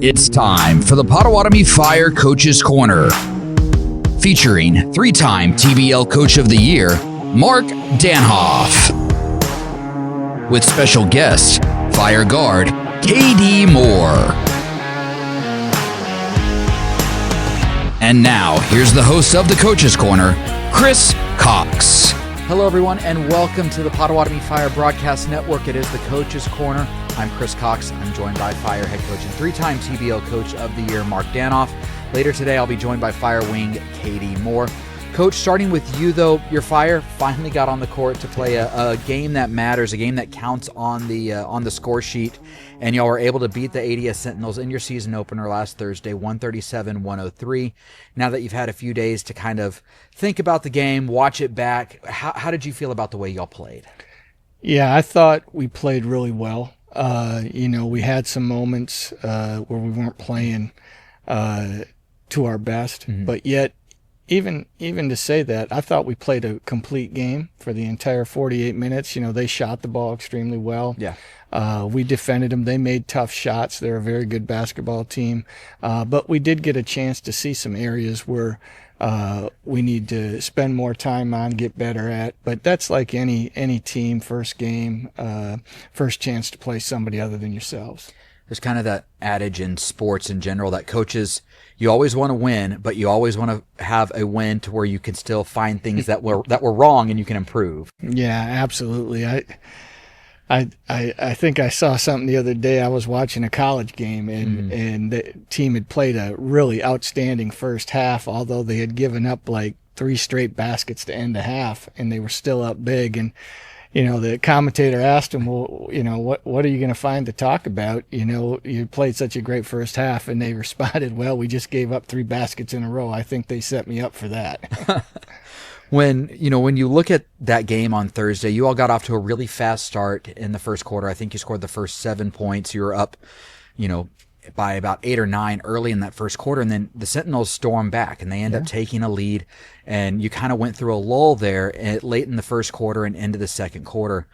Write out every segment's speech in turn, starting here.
It's time for the Potawatomi Fire Coaches Corner, featuring three-time TBL Coach of the Year, Mark Danhoff, with special guest, Fire Guard, KD Moore. And now, here's the host of the Coaches Corner, Chris Cox. Hello, everyone, and welcome to the Potawatomi Fire Broadcast Network. It is the Coaches Corner. I'm Chris Cox. I'm joined by Fire head coach and three-time TBL Coach of the Year, Mark Danhoff. Later today, I'll be joined by Fire Wing, KD Moore. Coach, starting with you, though, your Fire finally got on the court to play a game that matters, a game that counts on the score sheet, and y'all were able to beat the ADS Sentinels in your season opener last Thursday, 137-103. Now that you've had a few days to kind of think about the game, watch it back, how did you feel about the way y'all played? Yeah, I thought we played really well. We had some moments where we weren't playing to our best, but yet, even to say that, I thought we played a complete game for the entire 48 minutes. They shot the ball extremely well. Yeah. We defended them. They made tough shots. They're a very good basketball team. But we did get a chance to see some areas where we need to spend more time on, get better at. But that's like any team, first game, first chance to play somebody other than yourselves. There's kind of that adage in sports in general that coaches, you always want to win, but you always want to have a win to where you can still find things that were wrong and you can improve. Yeah, absolutely. I think I saw something the other day. I was watching a college game, and the team had played a really outstanding first half, although they had given up like 3 straight baskets to end the half, and they were still up big. And the commentator asked him, well, what are you going to find to talk about? You played such a great first half. And they responded, well, we just gave up 3 baskets in a row. I think they set me up for that. When you look at that game on Thursday, you all got off to a really fast start in the first quarter. I think you scored the first 7 points. You were up, by about 8 or 9 early in that first quarter, and then the Sentinels stormed back, and they end up taking a lead, and you kind of went through a lull there late in the first quarter and into the second quarter.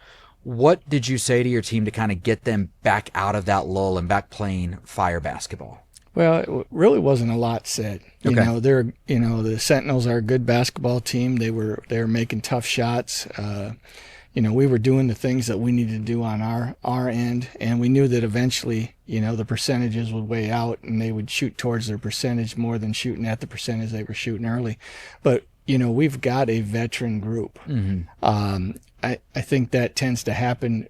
What did you say to your team to kind of get them back out of that lull and back playing Fire basketball? Well, it really wasn't a lot said. The Sentinels are a good basketball team. They were making tough shots. We were doing the things that we needed to do on our end, and we knew that eventually, the percentages would weigh out, and they would shoot towards their percentage more than shooting at the percentage they were shooting early. But we've got a veteran group. I think that tends to happen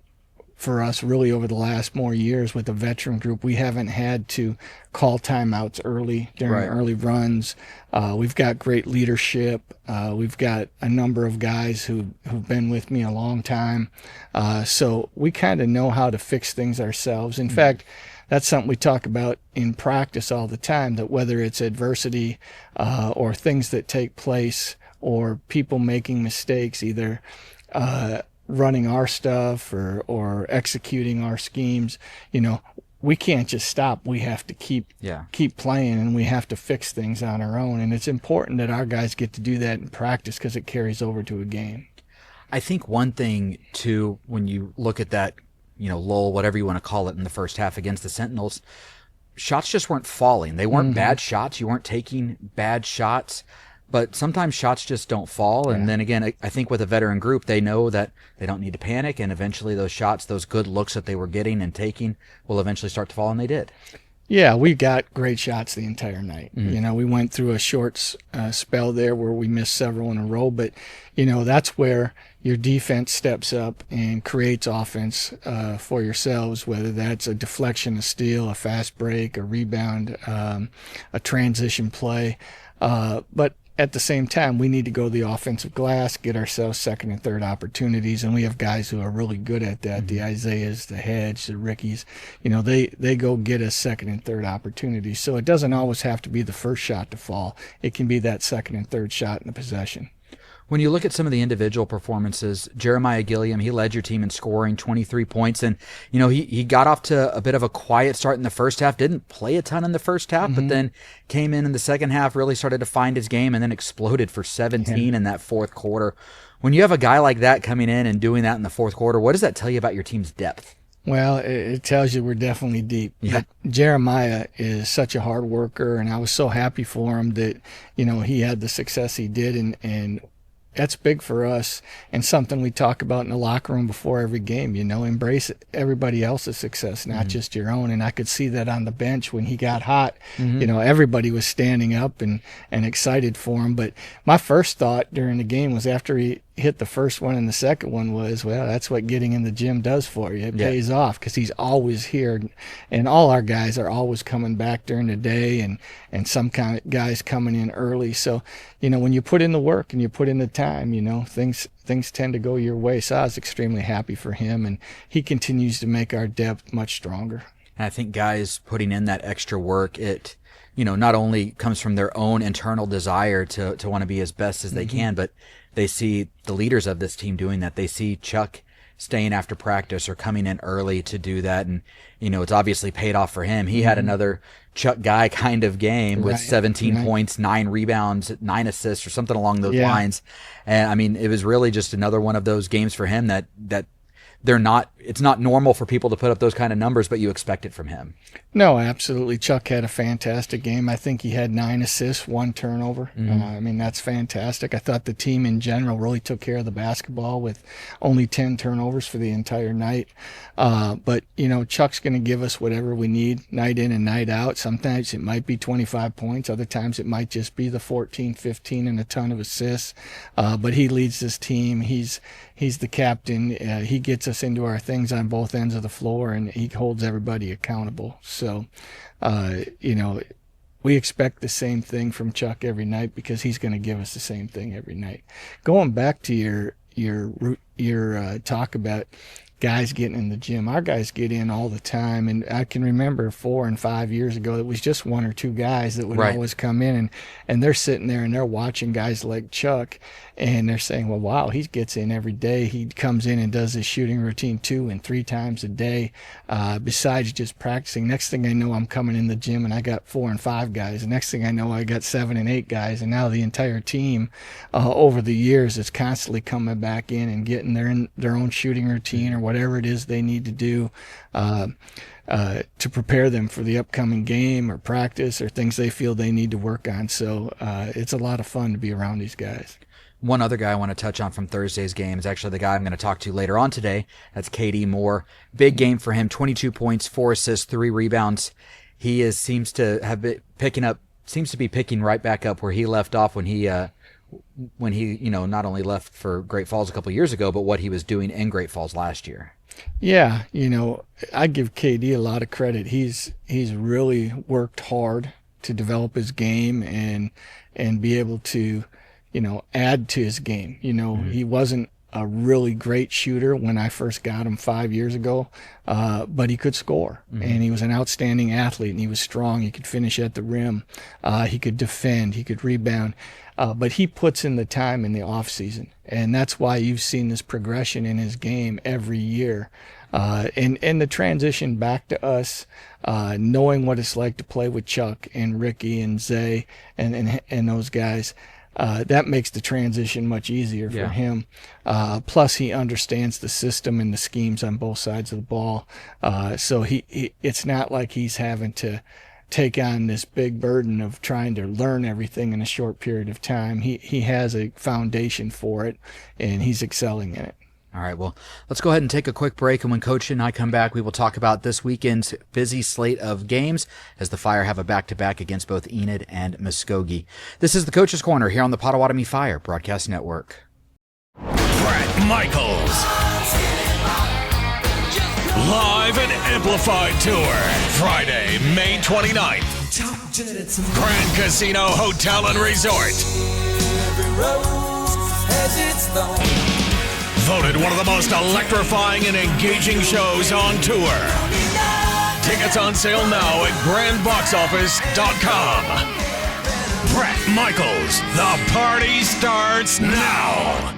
for us really over the last more years with the veteran group. We haven't had to call timeouts early during early runs. We've got great leadership. We've got a number of guys who've been with me a long time. So we kind of know how to fix things ourselves. In fact, that's something we talk about in practice all the time, that whether it's adversity or things that take place or people making mistakes, either running our stuff or executing our schemes, we can't just stop. We have to keep playing, and we have to fix things on our own. And it's important that our guys get to do that in practice because it carries over to a game. I think one thing, too, when you look at that, lull, whatever you want to call it, in the first half against the Sentinels, shots just weren't falling. They weren't bad shots. You weren't taking bad shots. But sometimes shots just don't fall. And then again, I think with a veteran group, they know that they don't need to panic. And eventually those shots, those good looks that they were getting and taking will eventually start to fall. And they did. Yeah, we got great shots the entire night. We went through a short spell there where we missed several in a row. But, that's where your defense steps up and creates offense for yourselves, whether that's a deflection, a steal, a fast break, a rebound, a transition play. But at the same time, we need to go to the offensive glass, get ourselves second and third opportunities, and we have guys who are really good at that. The Isaiahs, the Hedge, the Rickies, they go get us second and third opportunities. So it doesn't always have to be the first shot to fall. It can be that second and third shot in the possession. When you look at some of the individual performances, Jeremiah Gilliam, he led your team in scoring 23 points. And, he got off to a bit of a quiet start in the first half, didn't play a ton in the first half, but then came in the second half, really started to find his game, and then exploded for 17 in that fourth quarter. When you have a guy like that coming in and doing that in the fourth quarter, what does that tell you about your team's depth? Well, it tells you we're definitely deep. Yeah. But Jeremiah is such a hard worker, and I was so happy for him that, he had the success he did, and that's big for us and something we talk about in the locker room before every game. Embrace everybody else's success, not just your own. And I could see that on the bench when he got hot. Everybody was standing up and excited for him. But my first thought during the game was, after he hit the first one and the second one, was, well, that's what getting in the gym does for you. It pays off, because he's always here, and all our guys are always coming back during the day, and some kind of guys coming in early. So when you put in the work and you put in the time, things tend to go your way. So I was extremely happy for him, and he continues to make our depth much stronger. And I think guys putting in that extra work, it not only comes from their own internal desire to want to be as best as they can, but they see the leaders of this team doing that. They see Chuck staying after practice or coming in early to do that. And, it's obviously paid off for him. He had another Chuck Guy kind of game with 17 points, 9 rebounds, 9 assists, or something along those lines. And I mean, it was really just another one of those games for him that it's not normal for people to put up those kind of numbers, but you expect it from him. No, absolutely. Chuck had a fantastic game. I think he had 9 assists, 1 turnover. That's fantastic. I thought the team in general really took care of the basketball with only 10 turnovers for the entire night. But Chuck's going to give us whatever we need night in and night out. Sometimes it might be 25 points. Other times it might just be the 14, 15 and a ton of assists. But he leads this team. He's the captain. He gets us into our things on both ends of the floor, and he holds everybody accountable. So, we expect the same thing from Chuck every night, because he's going to give us the same thing every night. Going back to your talk about guys getting in the gym, our guys get in all the time, and I can remember 4 and 5 years ago, it was just 1 or 2 guys that would always come in, and they're sitting there and they're watching guys like Chuck, and they're saying, well, wow, he gets in every day. He comes in and does his shooting routine 2 and 3 times a day, besides just practicing. Next thing I know, I'm coming in the gym and I got 4 and 5 guys. The next thing I know, I got 7 and 8 guys, and now the entire team over the years is constantly coming back in and getting their own shooting routine or whatever it is they need to do to prepare them for the upcoming game or practice or things they feel they need to work on. So it's a lot of fun to be around these guys. One other guy I want to touch on from Thursday's game is actually the guy I'm going to talk to later on today. That's KD Moore. Big game for him, 22 points, 4 assists, 3 rebounds. He seems to be picking right back up where he left off when he not only left for Great Falls a couple of years ago, but what he was doing in Great Falls last year. Yeah, I give KD a lot of credit. He's really worked hard to develop his game and be able to add to his game. He wasn't a really great shooter when I first got him 5 years ago, but he could score, and he was an outstanding athlete, and he was strong. He could finish at the rim. He could defend. He could rebound. But he puts in the time in the off season, and that's why you've seen this progression in his game every year. And the transition back to us, knowing what it's like to play with Chuck and Ricky and Zay and those guys, that makes the transition much easier for him. Plus, he understands the system and the schemes on both sides of the ball. So it's not like he's having to take on this big burden of trying to learn everything in a short period of time. He has a foundation for it, and he's excelling in it. All right, well, let's go ahead and take a quick break, and when Coach and I come back, we will talk about this weekend's busy slate of games as the Fire have a back-to-back against both Enid and Muskogee. This is the Coach's Corner here on the Potawatomi Fire Broadcast Network. Brett Michaels. Live and Amplified Tour, Friday, May 29th. Grand Casino Hotel and Resort. Voted one of the most electrifying and engaging shows on tour. Tickets on sale now at grandboxoffice.com. Brett Michaels, the party starts now.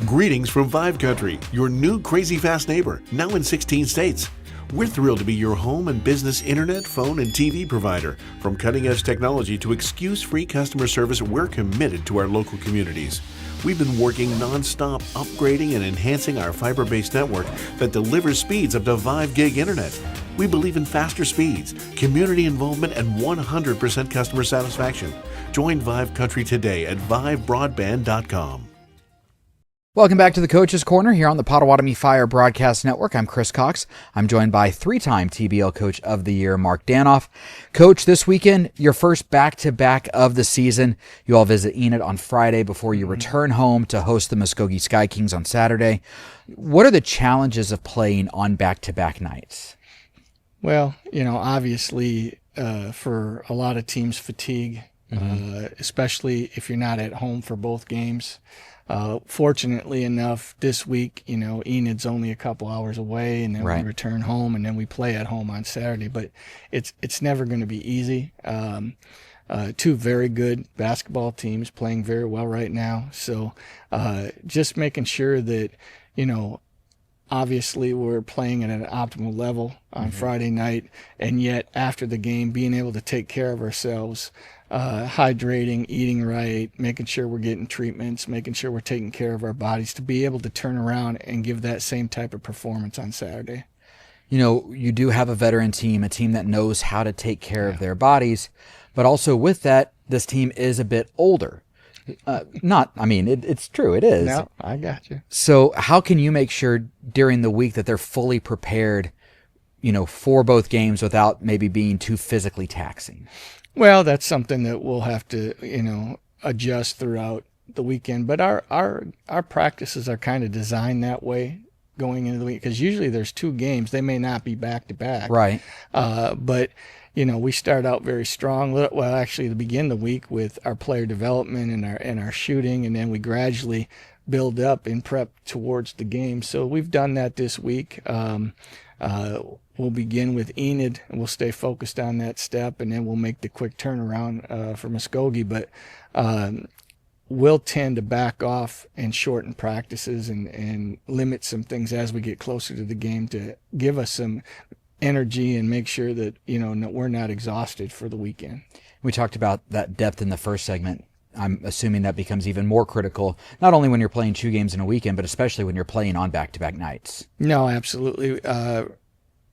Greetings from Vive Country, your new crazy fast neighbor, now in 16 states. We're thrilled to be your home and business internet, phone, and TV provider. From cutting-edge technology to excuse-free customer service, we're committed to our local communities. We've been working non-stop upgrading and enhancing our fiber-based network that delivers speeds up to 5 gig internet. We believe in faster speeds, community involvement, and 100% customer satisfaction. Join Vive Country today at vivebroadband.com. Welcome back to the Coach's Corner here on the Potawatomi Fire Broadcast Network. I'm Chris Cox. I'm joined by three-time TBL Coach of the Year, Mark Danoff. Coach, this weekend, your first back-to-back of the season. You all visit Enid on Friday before you return home to host the Muskogee Sky Kings on Saturday. What are the challenges of playing on back-to-back nights? Well, obviously for a lot of teams, fatigue, especially if you're not at home for both games. Fortunately enough, this week, Enid's only a couple hours away, and then we return home, and then we play at home on Saturday. But it's never going to be easy. Two very good basketball teams playing very well right now. So just making sure that, obviously we're playing at an optimal level on Friday night, and yet after the game being able to take care of ourselves, hydrating, eating right, making sure we're getting treatments, making sure we're taking care of our bodies to be able to turn around and give that same type of performance on Saturday. You do have a veteran team, a team that knows how to take care of their bodies, but also with that, this team is a bit older. It's true, it is. No, I got you. So how can you make sure during the week that they're fully prepared, for both games without maybe being too physically taxing? Well, that's something that we'll have to, adjust throughout the weekend. But our practices are kind of designed that way going into the week, because usually there's two games. They may not be back to back. Right. But we start out very strong. Well, actually, to begin the week with our player development and our shooting, and then we gradually build up in prep towards the game. So we've done that this week. We'll begin with Enid, and we'll stay focused on that step, and then we'll make the quick turnaround for Muskogee. But we'll tend to back off and shorten practices and limit some things as we get closer to the game to give us some energy and make sure that we're not exhausted for the weekend. We talked about that depth in the first segment. I'm assuming that becomes even more critical, not only when you're playing two games in a weekend, but especially when you're playing on back-to-back nights. No, absolutely.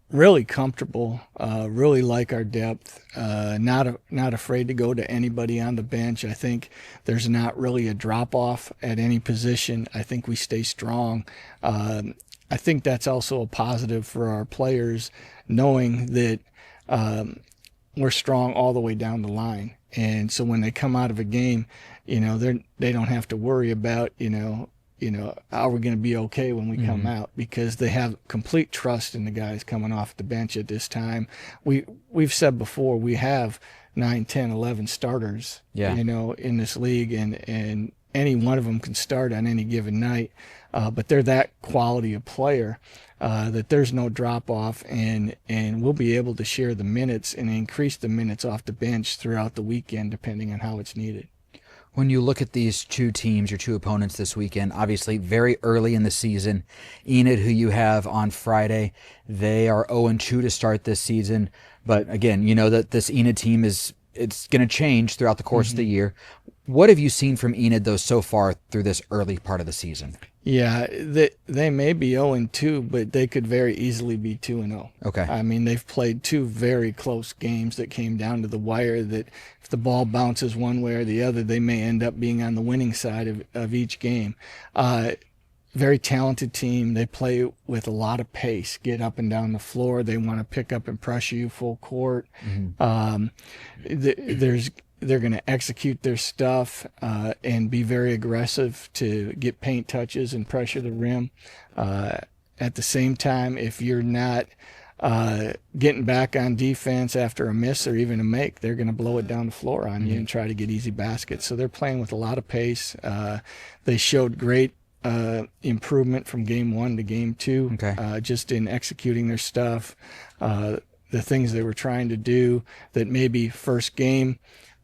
Really comfortable, really like our depth, not afraid to go to anybody on the bench. I think there's not really a drop-off at any position. I think we stay strong. I think that's also a positive for our players, knowing that we're strong all the way down the line. And so when they come out of a game, they don't have to worry about, are we going to be okay when we come out, because they have complete trust in the guys coming off the bench at this time. We've said before, we have 9, 10, 11 starters, in this league, and any one of them can start on any given night. But they're that quality of player that there's no drop-off, and we'll be able to share the minutes and increase the minutes off the bench throughout the weekend depending on how it's needed. When you look at these two teams, your two opponents this weekend, obviously very early in the season, Enid, who you have on Friday, they are 0-2 to start this season. But again, that this Enid team it's going to change throughout the course of the year. What have you seen from Enid, though, so far through this early part of the season? Yeah, they may be 0-2, but they could very easily be 2-0. Okay. I mean, they've played two very close games that came down to the wire, that if the ball bounces one way or the other, they may end up being on the winning side of each game. Very talented team. They play with a lot of pace, get up and down the floor. They want to pick up and pressure you full court. They're going to execute their stuff and be very aggressive to get paint touches and pressure the rim. At the same time, if you're not getting back on defense after a miss or even a make, they're going to blow it down the floor on you and try to get easy baskets. So they're playing with a lot of pace. They showed great improvement from game 1 to game 2, just in executing their stuff, the things they were trying to do that maybe first game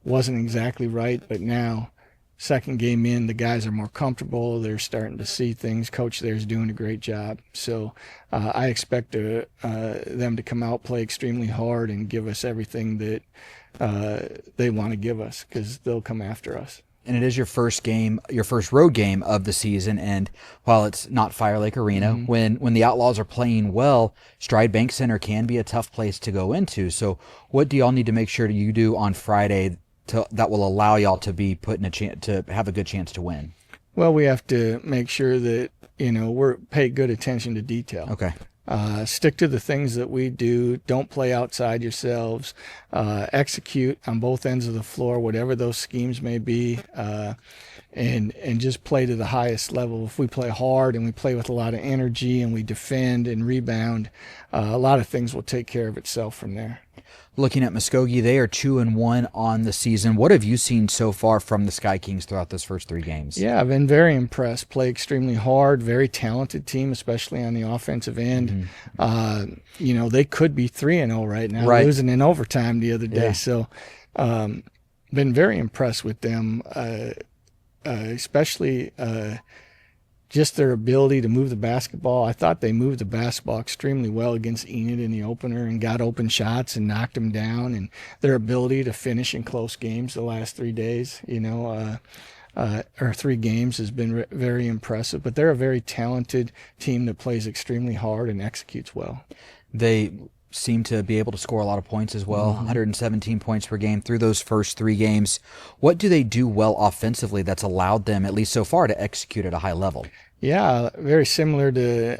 wasn't exactly right, but now second game in, the guys are more comfortable. They're starting to see things. Coach there's doing a great job. So I expect them to come out, play extremely hard, and give us everything that they want to give us, because they'll come after us. and it is your first game, your first road game of the season. And while it's not Fire Lake Arena, when the Outlaws are playing well, Stride Bank Center can be a tough place to go into. So what do y'all need to make sure you do on Friday that will allow y'all to be put in a chance to have a good chance to win? Well, we have to make sure that, we're pay good attention to detail. Okay. Stick to the things that we do. Don't play outside yourselves. Execute on both ends of the floor, whatever those schemes may be, and just play to the highest level. If we play hard and we play with a lot of energy and we defend and rebound, a lot of things will take care of itself from there. Looking at Muskogee, they are 2-1 on the season. What have you seen so far from the Sky Kings throughout those first 3 games? Yeah, I've been very impressed. Play extremely hard, very talented team, especially on the offensive end. They could be 3-0 right now, losing in overtime the other day. Yeah. So, been very impressed with them, especially just their ability to move the basketball. I thought they moved the basketball extremely well against Enid in the opener and got open shots and knocked them down. And their ability to finish in close games the last 3 days, or 3 games has been very impressive. But they're a very talented team that plays extremely hard and executes well. They seem to be able to score a lot of points as well, 117 points per game through those first 3 games. What do they do well offensively that's allowed them, at least so far, to execute at a high level? Yeah, very similar to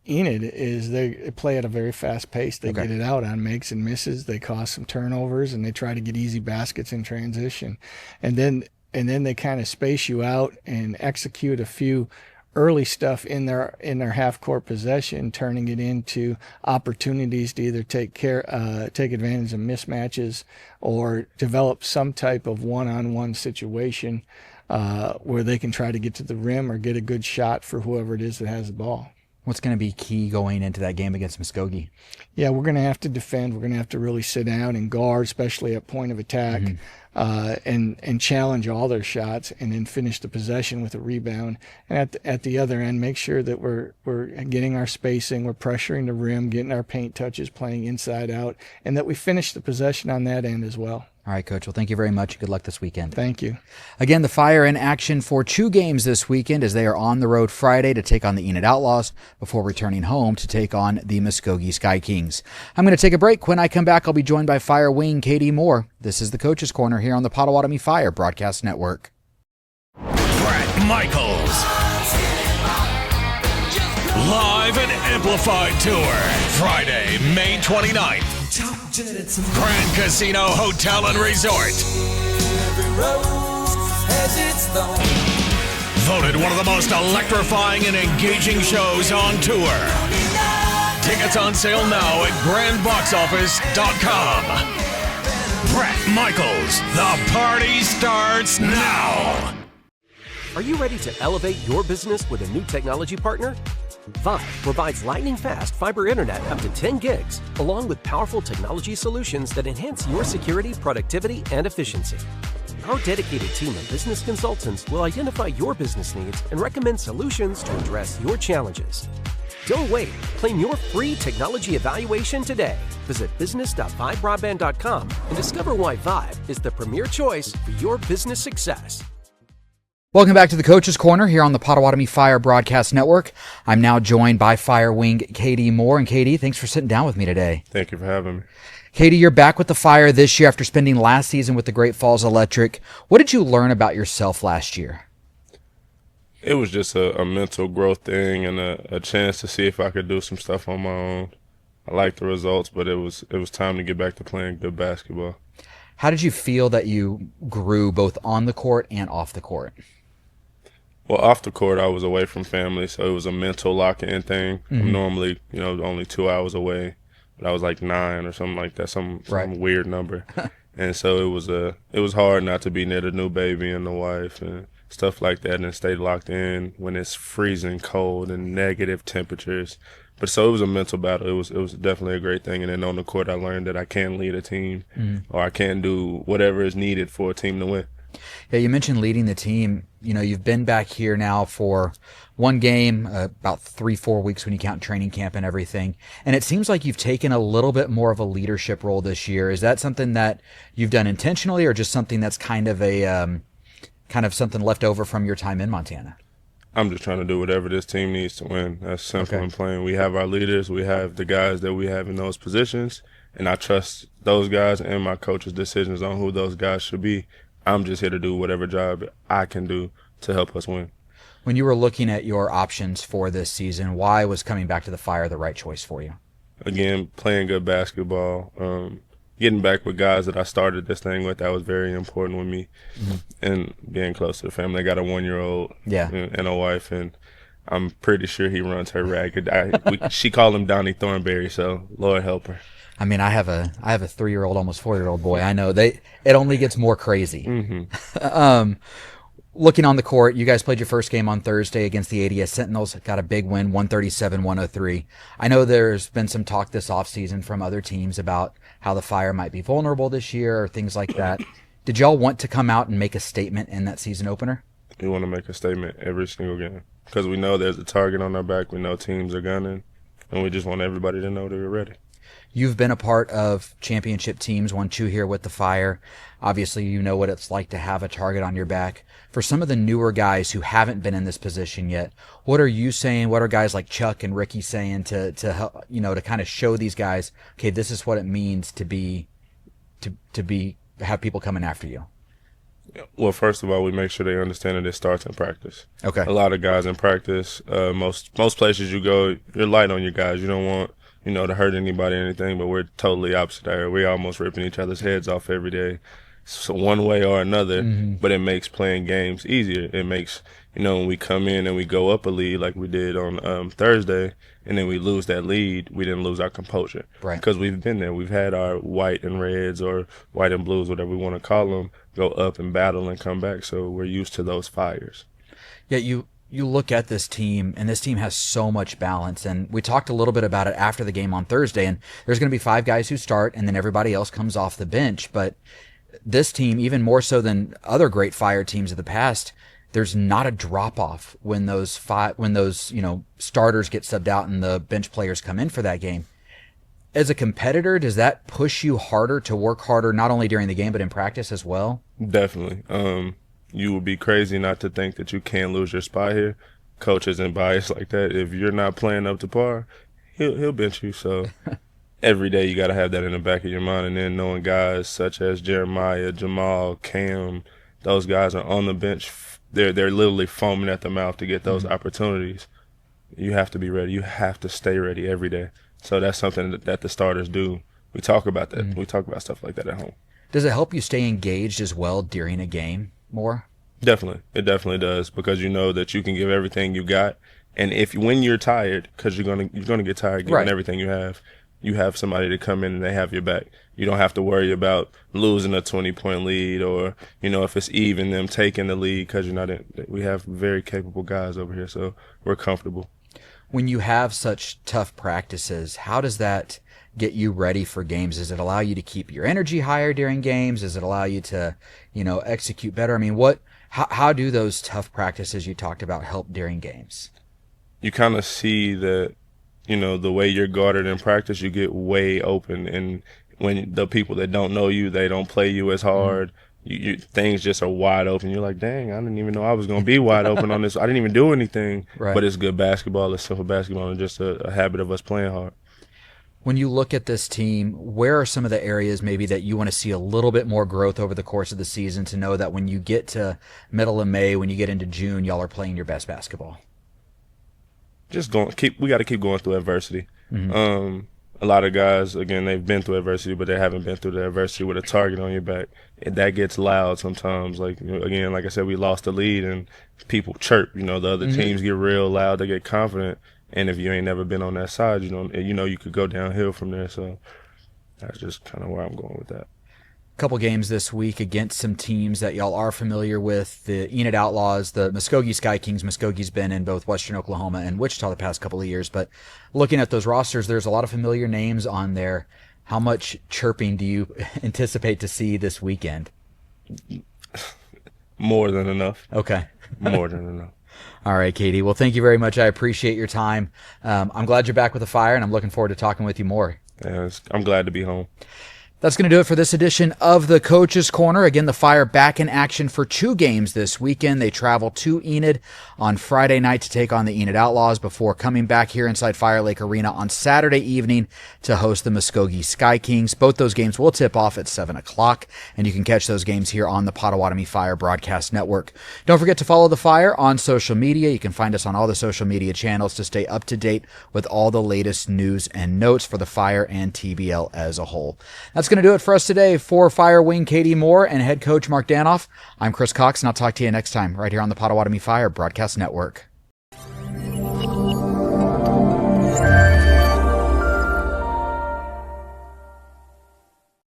Enid is they play at a very fast pace. They get it out on makes and misses. They cause some turnovers, and they try to get easy baskets in transition. And then they kind of space you out and execute a few early stuff in their half-court possession, turning it into opportunities to either take advantage of mismatches or develop some type of one-on-one situation where they can try to get to the rim or get a good shot for whoever it is that has the ball. What's going to be key going into that game against Muskogee? Yeah, we're going to have to defend. We're going to have to really sit down and guard, especially at point of attack, and challenge all their shots, and then finish the possession with a rebound. And at the other end, make sure that we're getting our spacing, we're pressuring the rim, getting our paint touches, playing inside out, and that we finish the possession on that end as well. All right, Coach. Well, thank you very much. Good luck this weekend. Thank you. Again, the Fire in action for 2 games this weekend as they are on the road Friday to take on the Enid Outlaws before returning home to take on the Muskogee Sky Kings. I'm going to take a break. When I come back, I'll be joined by Fire Wing Katie Moore. This is the Coach's Corner here on the Potawatomi Fire Broadcast Network. Brett Michaels. Live and Amplified Tour. Friday, May 29th. Grand Casino Hotel and Resort. Voted one of the most electrifying and engaging shows on tour. Tickets on sale now at grandboxoffice.com. Brett Michaels, the party starts now. Are you ready to elevate your business with a new technology partner? Vive provides lightning-fast fiber internet up to 10 gigs, along with powerful technology solutions that enhance your security, productivity, and efficiency. Our dedicated team of business consultants will identify your business needs and recommend solutions to address your challenges. Don't wait. Claim your free technology evaluation today. Visit business.vivebroadband.com and discover why Vive is the premier choice for your business success. Welcome back to the Coach's Corner here on the Potawatomi Fire Broadcast Network. I'm now joined by Fire Wing Katie Moore. And Katie, thanks for sitting down with me today. Thank you for having me. Katie, you're back with the Fire this year after spending last season with the Great Falls Electric. What did you learn about yourself last year? It was just a mental growth thing and a chance to see if I could do some stuff on my own. I liked the results, but it was time to get back to playing good basketball. How did you feel that you grew both on the court and off the court? Well, off the court, I was away from family, so it was a mental lock-in thing. I'm normally, only 2 hours away, but I was like 9 or something like that, some weird number. And so it was hard not to be near the new baby and the wife and stuff like that, and stay locked in when it's freezing cold and negative temperatures. But so it was a mental battle. It was definitely a great thing. And then on the court, I learned that I can lead a team, or I can do whatever is needed for a team to win. Yeah, you mentioned leading the team. You've been back here now for one game, about 3-4 weeks when you count training camp and everything. And it seems like you've taken a little bit more of a leadership role this year. Is that something that you've done intentionally, or just something that's kind of kind of something left over from your time in Montana? I'm just trying to do whatever this team needs to win. That's simple and plain. We have our leaders. We have the guys that we have in those positions, and I trust those guys and my coach's decisions on who those guys should be. I'm just here to do whatever job I can do to help us win. When you were looking at your options for this season, why was coming back to the Fire the right choice for you? Again, playing good basketball, getting back with guys that I started this thing with, that was very important with me, and being close to the family. I got a 1-year-old and a wife, and I'm pretty sure he runs her ragged. She called him Donnie Thornberry, so Lord help her. I mean, I have a 3-year-old, almost 4-year-old boy. I know it only gets more crazy. Looking on the court, you guys played your first game on Thursday against the ADS Sentinels. Got a big win, 137-103. I know there's been some talk this offseason from other teams about how the Fire might be vulnerable this year or things like that. Did y'all want to come out and make a statement in that season opener? We want to make a statement every single game because we know there's a target on our back. We know teams are gunning, and we just want everybody to know that we're ready. You've been a part of championship teams, won 2 here with the Fire. Obviously, you know what it's like to have a target on your back. For some of the newer guys who haven't been in this position yet, what are you saying? What are guys like Chuck and Ricky saying to help, to kind of show these guys, okay, this is what it means to have people coming after you? Well, first of all, we make sure they understand that it starts in practice. Okay. A lot of guys in practice, most places you go, you're light on your guys. You don't want to hurt anybody or anything, but we're totally opposite there. We're almost ripping each other's heads off every day. So one way or another, but it makes playing games easier. It makes, when we come in and we go up a lead like we did on Thursday, and then we lose that lead, we didn't lose our composure. Right. Because we've been there. We've had our white and reds or white and blues, whatever we want to call them, go up and battle and come back. So we're used to those fires. Yeah, you look at this team, and this team has so much balance. And we talked a little bit about it after the game on Thursday, and there's going to be 5 guys who start, and then everybody else comes off the bench. But this team, even more so than other great Fire teams of the past, there's not a drop-off when those starters get subbed out and the bench players come in for that game. As a competitor, does that push you harder to work harder, not only during the game, but in practice as well? Definitely. You would be crazy not to think that you can lose your spot here. Coach isn't biased like that. If you're not playing up to par, he'll bench you. So every day you got to have that in the back of your mind. And then knowing guys such as Jeremiah, Jamal, Cam, those guys are on the bench. They're literally foaming at the mouth to get those opportunities. You have to be ready. You have to stay ready every day. So that's something that the starters do. We talk about that. We talk about stuff like that at home. Does it help you stay engaged as well during a game more? Definitely. It definitely does, because you know that you can give everything you got. And when you're tired, because you're gonna get tired giving everything you have somebody to come in and they have your back. You don't have to worry about losing a 20-point lead or, if it's even, them taking the lead, because you're not in. We have very capable guys over here, so we're comfortable. When you have such tough practices, how does that get you ready for games? Does it allow you to keep your energy higher during games? Does it allow you to, execute better? I mean, how do those tough practices you talked about help during games? You kind of see that, the way you're guarded in practice, you get way open. And when the people that don't know you, they don't play you as hard. Things just are wide open. You're like, dang, I didn't even know I was going to be wide open on this. I didn't even do anything. Right. But it's good basketball. It's simple basketball, and just a habit of us playing hard. When you look at this team, where are some of the areas maybe that you want to see a little bit more growth over the course of the season to know that when you get to middle of May, when you get into June, y'all are playing your best basketball? We got to keep going through adversity. A lot of guys, again, they've been through adversity, but they haven't been through the adversity with a target on your back. And that gets loud sometimes. Like, again, like I said, we lost the lead and people chirp. The other teams get real loud. They get confident. And if you ain't never been on that side, you could go downhill from there. So that's just kind of where I'm going with that. Couple games this week against some teams that y'all are familiar with, the Enid Outlaws, the Muskogee Sky Kings. Muskogee's been in both Western Oklahoma and Wichita the past couple of years, but looking at those rosters, there's a lot of familiar names on there. How much chirping do you anticipate to see this weekend? More than enough. Okay. More than enough. All right, Katie. Well, thank you very much. I appreciate your time. I'm glad you're back with the Fire, and I'm looking forward to talking with you more. Yeah, I'm glad to be home. That's going to do it for this edition of the Coach's Corner. Again, the Fire back in action for 2 games this weekend. They travel to Enid on Friday night to take on the Enid Outlaws before coming back here inside Fire Lake Arena on Saturday evening to host the Muskogee Sky Kings. Both those games will tip off at 7 o'clock, and you can catch those games here on the Potawatomi Fire Broadcast Network. Don't forget to follow the Fire on social media. You can find us on all the social media channels to stay up to date with all the latest news and notes for the Fire and TBL as a whole. That's going to do it for us today. For Fire Wing Katie Moore and head coach Mark Danoff, I'm Chris Cox, and I'll talk to you next time right here on the Potawatomi Fire Broadcast Network.